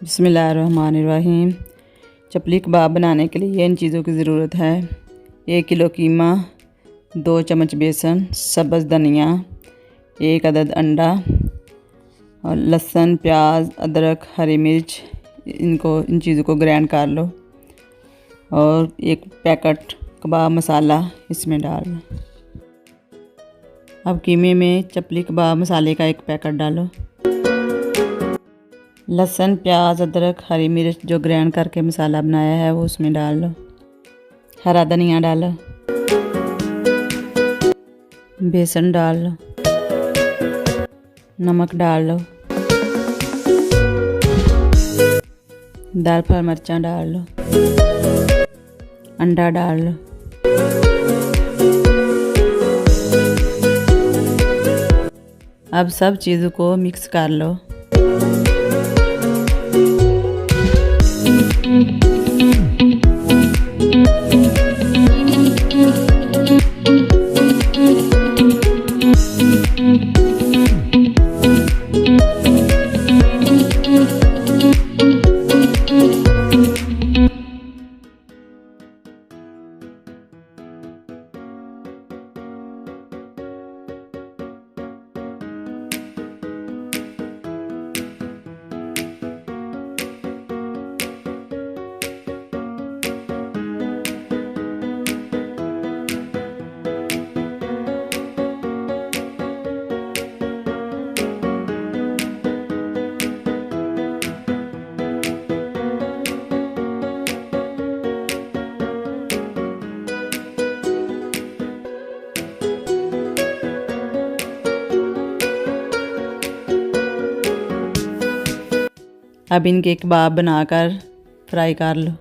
बिस्मिल्लाहिर्रहमानिर्रहीम। चपली कबाब बनाने के लिए इन चीज़ों की ज़रूरत है। 1 किलो कीमा, 2 चम्मच बेसन, सब्ज़ धनिया, 1 अदद अंडा और लहसुन, प्याज, अदरक, हरी मिर्च, इन चीज़ों को ग्राइंड कर लो और 1 पैकेट कबाब मसाला इसमें डाल लो। अब कीमे में चपली कबाब मसाले का 1 पैकेट डालो। लहसुन, प्याज, अदरक, हरी मिर्च जो ग्राइंड करके मसाला बनाया है वो उसमें डाल लो। हरा धनिया डालो, बेसन डाल लो, नमक डाल लो, दाल पर मिर्चा डाल लो, अंडा डाल लो। अब सब चीज़ों को मिक्स कर लो। अब इनके कबाब बनाकर फ्राई कर लो।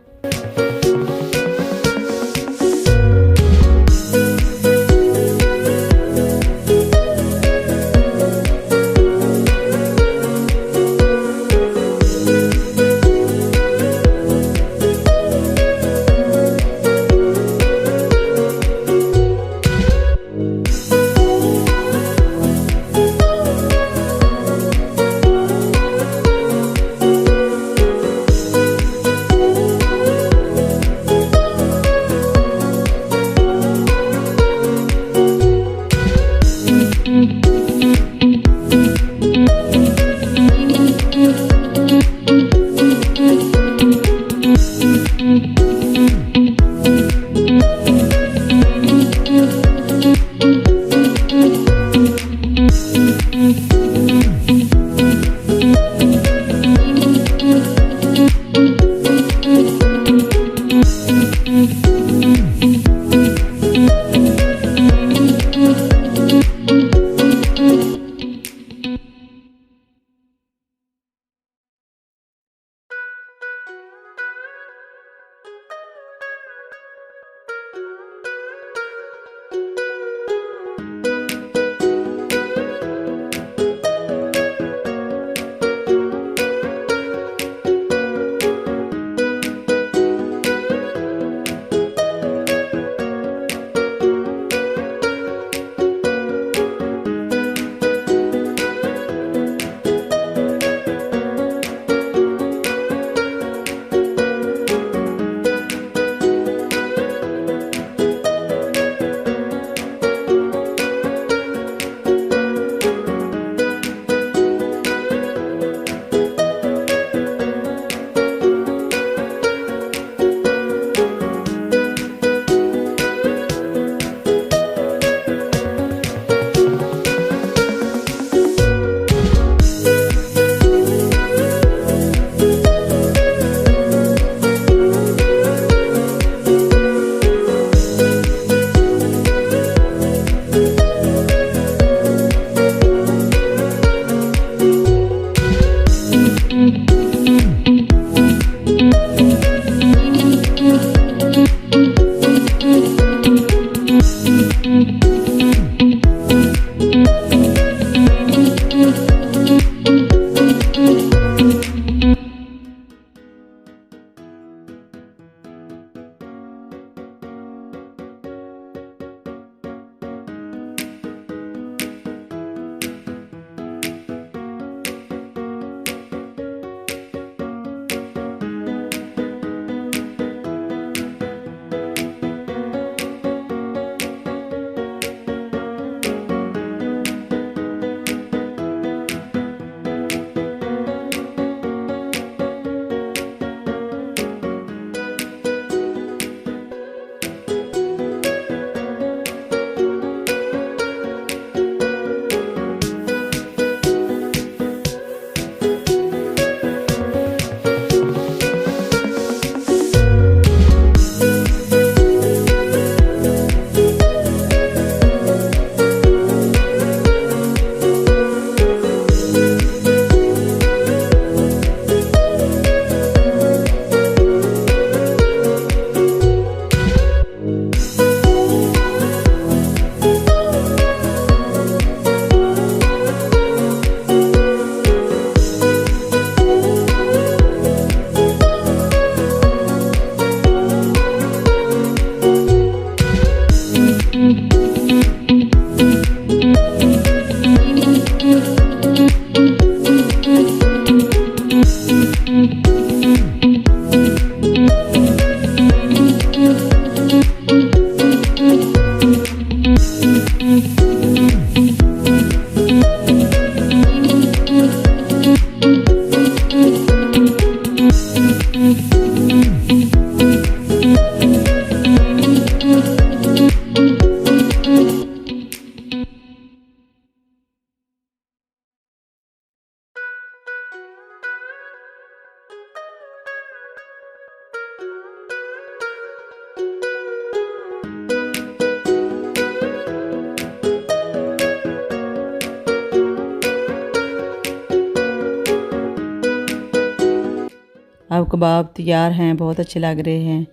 अब कबाब तैयार हैं, बहुत अच्छे लग रहे हैं।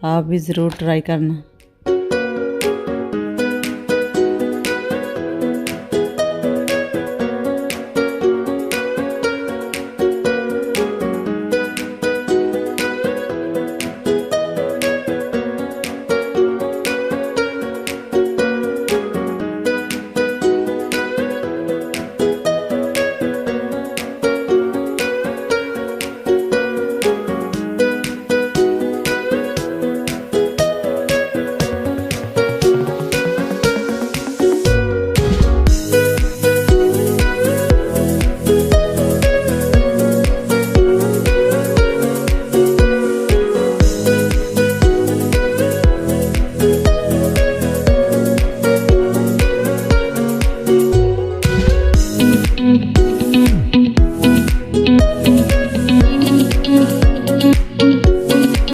आप भी ज़रूर ट्राई करना।